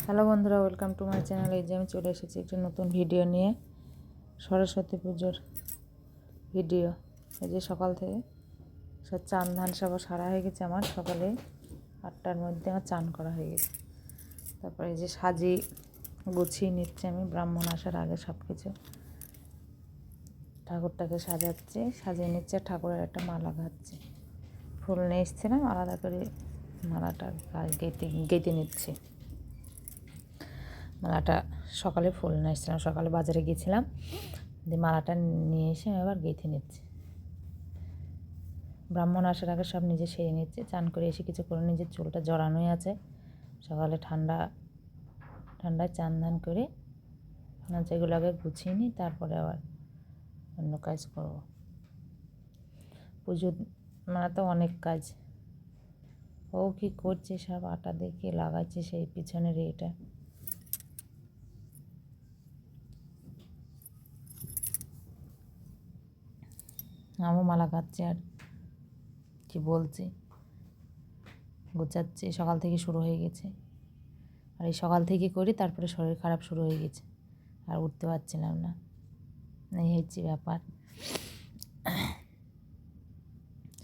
Hello বন্ধুরা, welcome to my channel. এই যে আমি চলে এসেছি একটি নতুন ভিডিও নিয়ে, সরস্বতী পুজোর ভিডিও। এই যে সকাল থেকে সব চান ধান সব সারা হয়ে গেছে আমার। সকালে 8টার মধ্যে আমার চান করা হয়ে গেছে। তারপরে এই যে সাজিয়ে গুছিয়ে নিচ্ছে আমি ব্রাহ্মণ আসার আগে সব কিছু। ঠাকুরটাকে সাজিয়ে নিচ্ছে, ঠাকুরের একটা মালা গাচ্ছে। ফুল নিয়ে এসছিলাম, আলাদা করে মালাটা গেঁথে নিচ্ছে। মালাটা সকালে ফুল নিয়ে এসেছিলাম, সকালে বাজারে গিয়েছিলাম, দিয়ে মালাটা নিয়ে এসে এবার গেঁথে নিচ্ছি। ব্রাহ্মণ আসার আগে সব নিজে সেরে নিচ্ছে। চান করে এসে কিছু করে নিজের চুলটা জড়ানোই আছে। সকালে ঠান্ডায় চান ধান করে যেগুলো আগে গুছিয়ে নিই, তারপরে আবার অন্য কাজ করব। পুজো মানে তো অনেক কাজ। ও কি করছে, সব আটা দেখে লাগাচ্ছে সেই পিছনের এটা। আমও মালা গাচ্ছে আর কি বলছি, গোছাচ্ছে। সকাল থেকে শুরু হয়ে গেছে, আর এই সকাল থেকে করি, তারপরে শরীর খারাপ শুরু হয়ে গেছে, আর উঠতে পারছিলাম না। এই হচ্ছে ব্যাপার।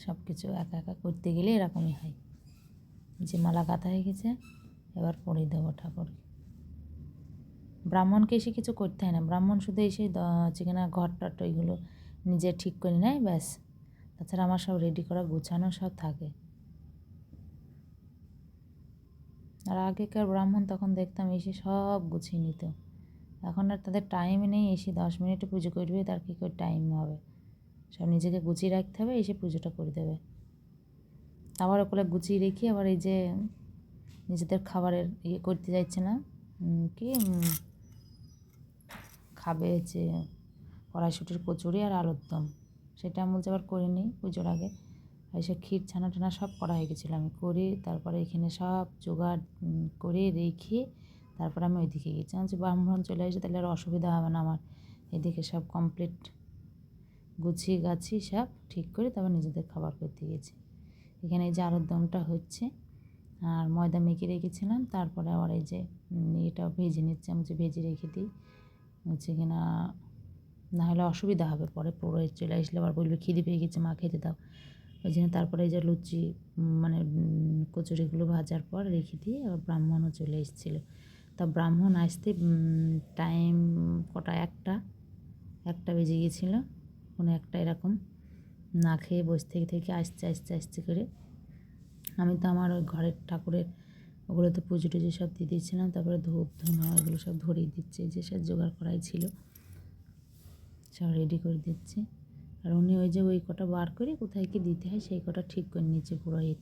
সব কিছু একা একা করতে গেলে এরকমই হয়। যে মালা গাঁথা হয়ে গেছে, এবার পরিয়ে দেবো ঠাকুরকে। ব্রাহ্মণকে এসে কিছু করতে হয় না, ব্রাহ্মণ শুধু এসে চিকেনা ঘর টট ওইগুলো নিজে ঠিক করে নেয়, ব্যাস। তাছাড়া আমার সব রেডি করা গুছানো সব থাকে। আর আগেকার ব্রাহ্মণ তখন দেখতাম এসে সব গুছিয়ে নিত। এখন আর তাদের টাইম নেই, এসে 10 মিনিটে পুজো করবে, তার কী করে টাইম হবে? সব নিজেকে গুছিয়ে রাখতে হবে, এসে পুজোটা করে দেবে। আবার ওগুলো গুছিয়ে রেখে আবার এই যে নিজেদের খাবারের করতে যাচ্ছে না, কি খাবে হচ্ছে কড়াইশুঁটির কচুরি আর আলুর দম, সেটা আমি বলছি আবার করে নিই পুজোর আগে। এসে ক্ষীর ছানা টানা সব করা হয়ে গেছিলো, আমি করি তারপরে এখানে সব জোগাড় করে রেখে তারপরে আমি ওইদিকে গেছি। আমি ব্রাহ্মণ চলে আসে, তাহলে আর অসুবিধা হবে না আমার। এদিকে সব কমপ্লিট গুছিয়ে গাছি সব ঠিক করে তারপর নিজেদের খাবার করতে গেছি। এখানে এই যে আলুর দমটা হচ্ছে, আর ময়দা মেখে রেখেছিলাম, তারপরে আবার এই যে এটা ভেজে নিচ্ছি। আমি যে ভেজে রেখে দিই হচ্ছে কিনা, না হলে অসুবিধা হবে পরে। পুরোহিত চলে আসলে আবার বলবে খিদে পেয়ে গেছে মা, খেতে দাও। ওই জন্য তারপরে এই যে লুচি মানে কচুরিগুলো ভাজার পর রেখে দিয়ে আবার ব্রাহ্মণও চলে এসেছিলো। তা ব্রাহ্মণ আসতে টাইম কটা, একটা বেজে গিয়েছিলো, কোনো একটা এরকম। না খেয়ে বসে থেকে আস্তে করে আমি তো আমার ওই ঘরের ঠাকুরের ওগুলোতে পুজো টুজো সব দিয়ে দিয়েছিলাম। তারপরে ধূপ ধুনো এগুলো সব ধরিয়ে দিচ্ছে, যে সব জোগাড় করাই ছিল সব রেডি করে দিচ্ছি। আর উনি ওই যে ওই কটা বার করে কোথায় কি দিতে হয় সেই কটা ঠিক করে নিচ্ছে পুরোহিত।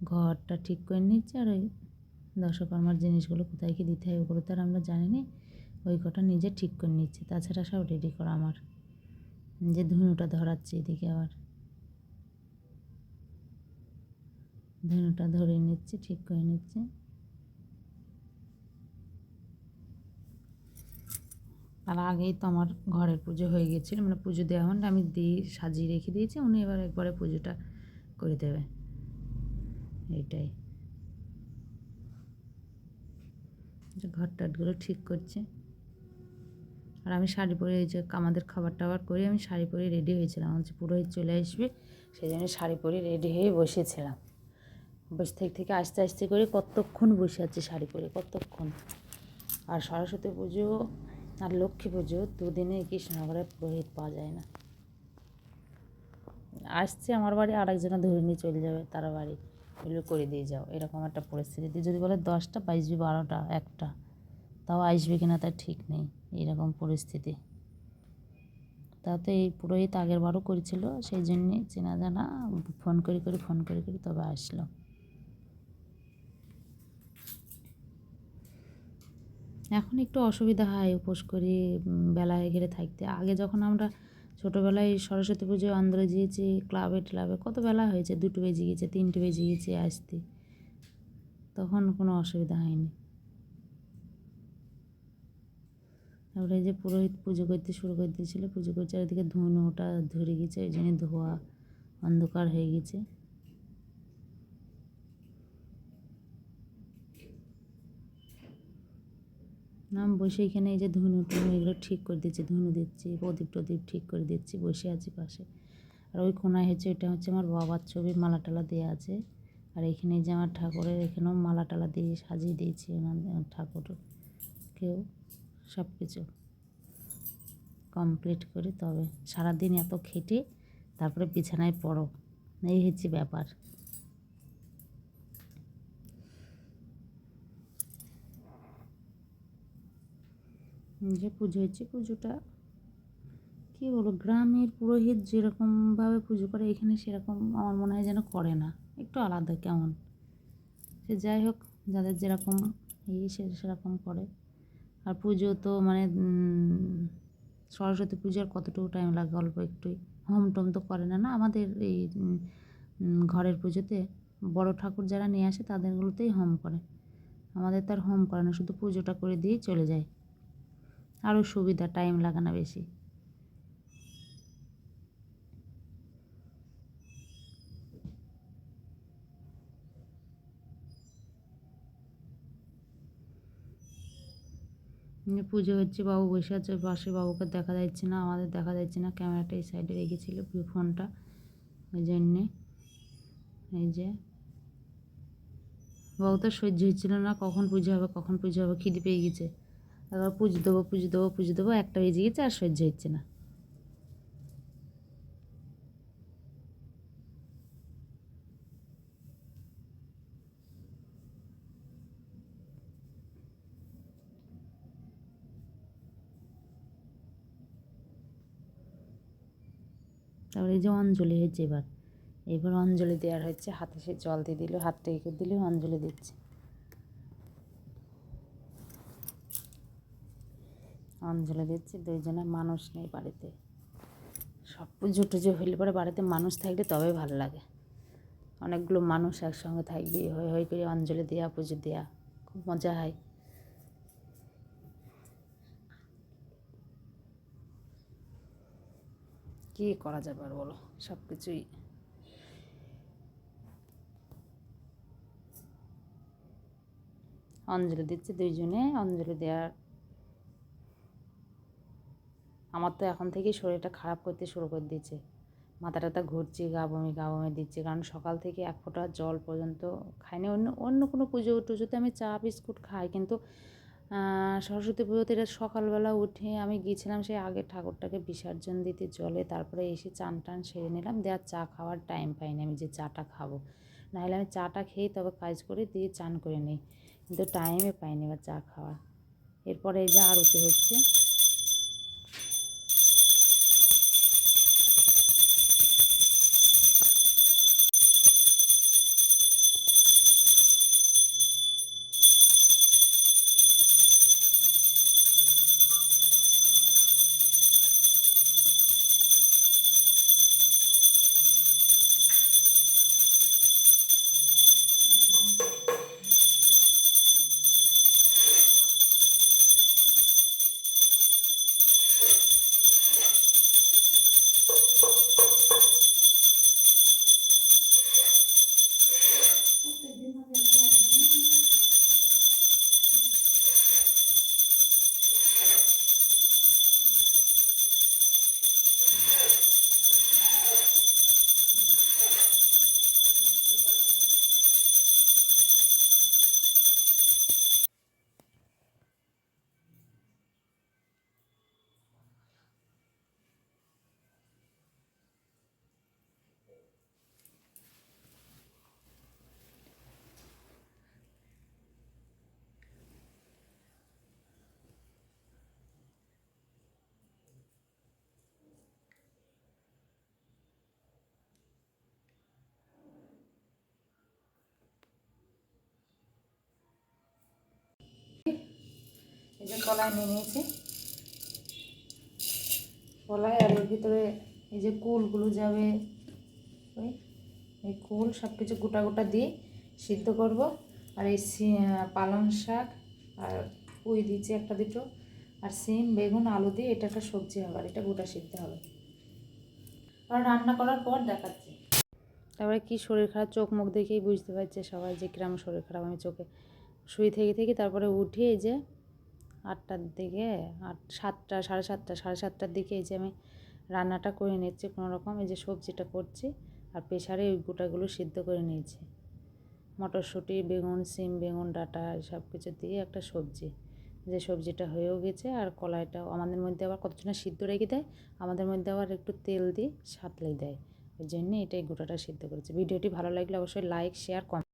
ঘরটা ঠিক করে নিচ্ছে, আর ওই দশকর্মার জিনিসগুলো কোথায় কি দিতে হয় ওগুলো তো আর আমরা জানি না, ওই কটা নিজে ঠিক করে নিচ্ছে। তাছাড়া সব রেডি করা আমার। যে ধুনুটা ধরাচ্ছে এদিকে, আবার ধুনুটা ধরে নিচ্ছে, ঠিক করে নিচ্ছে। আর আগেই তো আমার ঘরের পুজো হয়ে গেছিলো, মানে পুজো দেওয়া মানে আমি সাজিয়ে রেখে দিয়েছি, উনি এবার একবারে পুজোটা করে দেবে, এইটাই। ঘর টাটগুলো ঠিক করছে। আর আমি শাড়ি পরে, এই যে আমাদের খাবার টাবার করে আমি শাড়ি পরে রেডি হয়েছিলাম। হচ্ছে পুরোহিত চলে আসবে, সেই জন্য শাড়ি পরে রেডি হয়ে বসেছিলাম। বসে থেকে আস্তে করে কতক্ষণ বসে আছে শাড়ি পরে, কতক্ষণ। আর সরস্বতী পুজো আর লক্ষ্মী পুজো দুদিনে কৃষ্ণনগরে পুরোহিত পাওয়া যায় না। আসছে আমার বাড়ি, আরেকজনে ধরে নিয়ে চলে যাবে তার বাড়ি, এগুলো করে দিয়ে যাও, এরকম একটা পরিস্থিতি। যদি বলে 10টা বাজবে, 12টা, 1টা, তাও আসবে কিনা তার ঠিক নেই, এরকম পরিস্থিতি। তাও তো এই পুরোহিত আগের বারও করেছিল, সেই জন্যে চেনা জানা, ফোন করে তবে আসলো। এখন একটু অসুবিধা হয় উপোস করে বেলা হয়ে গেলে থাকতে। আগে যখন আমরা ছোটোবেলায় সরস্বতী পুজোয় আন্দোলন দিয়েছি ক্লাবে কত বেলা হয়েছে, 2টো বেজে গেছে, 3টে বেজে গেছে আসতে, তখন কোনো অসুবিধা হয়নি। তারপরে এই যে পুরোহিত পুজো করতে শুরু করে দিয়েছিলো, পুজো করছে, আর এদিকে ধুনোটা ধরে গেছে, ওই জন্য ধোয়া অন্ধকার হয়ে গেছে। আমি বসে এখানে এই যে ধুনু টুনু এগুলো ঠিক করে দিচ্ছি, ধুনু দিচ্ছি, প্রদীপ টদীপ ঠিক করে দিচ্ছি, বসে আছি পাশে। আর ওই কোনায় হচ্ছে এটা হচ্ছে আমার বাবার ছবির মালা টালা দেওয়া আছে। আর এখানে যে আমার ঠাকুরের এখানেও মালা টালা দিয়ে সাজিয়ে দিয়েছি ওনার ঠাকুরকেও। সব কিছু কমপ্লিট করে তবে সারাদিন এত খেটে তারপরে বিছানায় পড়ো, এই হচ্ছে ব্যাপার। যে পুজো হচ্ছে, পুজোটা কী বলবো, গ্রামের পুরোহিত যেরকমভাবে পুজো করে এখানে সেরকম আমার মনে হয় যেন করে না, একটু আলাদা কেমন। সে যাই হোক, যাদের যেরকম সেরকম করে। আর পুজো তো মানে সরস্বতী পূজার কতটুকু টাইম লাগে, অল্প একটুই। হোম টোম তো করে না না আমাদের এই ঘরের পুজোতে। বড় ঠাকুর যারা নিয়ে আসে তাদেরগুলোতেই হোম করে, আমাদের তো আর হোম করে না, শুধু পুজোটা করে দিয়েই চলে যায়। আরও সুবিধা, টাইম লাগে না বেশি। পুজো হচ্ছে, বাবু বসে আছে পাশে, বাবুকে দেখা যাচ্ছে না, আমাদের দেখা যাচ্ছে না, ক্যামেরাটা এই সাইডে রেখেছিল ফোনটা, ওই জন্যে। এই যে বাবু তো সহ্য হচ্ছিল না, কখন পুজো হবে কখন পুজো হবে, খিদে পেয়ে গেছে। এবার পুজো দেবো পুজো দেবো পুজো দেবো, একটা বেজে গেছে আর সহ্য হচ্ছে না। তারপরে এই যে অঞ্জলি হচ্ছে, এবার অঞ্জলি দেওয়ার হচ্ছে, হাতে সে জল দিয়ে দিল, হাতটা এঁকে দিলে অঞ্জলি দিচ্ছে। অঞ্জলি দিচ্ছি, দুইজনে মানুষ নেই বাড়িতে। সব পুজো টুজো হলে পরে বাড়িতে মানুষ থাকলে তবে ভালো লাগে, অনেকগুলো মানুষ একসঙ্গে থাকবে, হই হই করে অঞ্জলি দেওয়া, পুজো দেওয়া, খুব মজা হয়। কী করা যাবে আর বলো, সব কিছুই। অঞ্জলি দিচ্ছে দুইজনে, অঞ্জলি দেওয়ার। আমার তো এখন থেকেই শরীরটা খারাপ করতে শুরু করে দিয়েছে, মাথা টাথা ঘুরছে, গা বমি দিচ্ছে, কারণ সকাল থেকে এক ফোঁটা জল পর্যন্ত খাইনি। অন্য অন্য কোনো পুজো টুজোতে আমি চা বিস্কুট খাই, কিন্তু সরস্বতী পুজোতে এটা সকালবেলা উঠে আমি গিয়েছিলাম সেই আগে ঠাকুরটাকে বিসর্জন দিতে জলে, তারপরে এসে চান টান সেরে নিলাম, দেওয়ার চা খাওয়ার টাইম পাইনি আমি যে চাটা খাবো, নাহলে আমি চাটা খেয়েই তবে কাজ করে দিয়ে চান করে নিই, কিন্তু টাইমে পাইনি এবার চা খাওয়ার। এরপরে এই যে আরতি হচ্ছে। এই যে কলাই নিয়ে নিয়েছি, কলাই আর ওর ভিতরে এই যে কুলগুলো যাবে, ওই এই কুল সব কিছু গোটা গোটা দিয়ে সিদ্ধ করব। আর এই পালং শাক আর পুঁই দিয়েছি একটা দুটো, আর সিম বেগুন আলু দিয়ে এটা একটা সবজি হবে, আর এটা গোটা সিদ্ধ হবে। আর রান্না করার পর দেখাচ্ছি। তারপরে কি শরীর খারাপ, চোখ মুখ দেখেই বুঝতে পারছে সবাই যে কিরম শরীর খারাপ। আমি চোখে শুয়ে থেকে তারপরে উঠে এই যে 8টার দিকে, 7টা, সাড়ে সাতটার দিকে এই যে আমি রান্নাটা করে নিচ্ছি কোনো রকম। এই যে সবজিটা করছি আর প্রেসারে ওই গোটাগুলো সিদ্ধ করে নিয়েছি। মটরশুঁটি, বেগুন, সিম, বেগুন ডাঁটা সব কিছু দিয়ে একটা সবজি, যে সবজিটা হয়েও গেছে। আর কলাইটাও আমাদের মধ্যে আবার কতজনা সিদ্ধ রেখে দেয়, আমাদের মধ্যে আবার একটু তেল দিয়ে সাঁতলে দেয়, ওই জন্যে এটাই গোটাটা সিদ্ধ করেছি। ভিডিওটি ভালো লাগলে অবশ্যই লাইক, শেয়ার, কমেন্ট।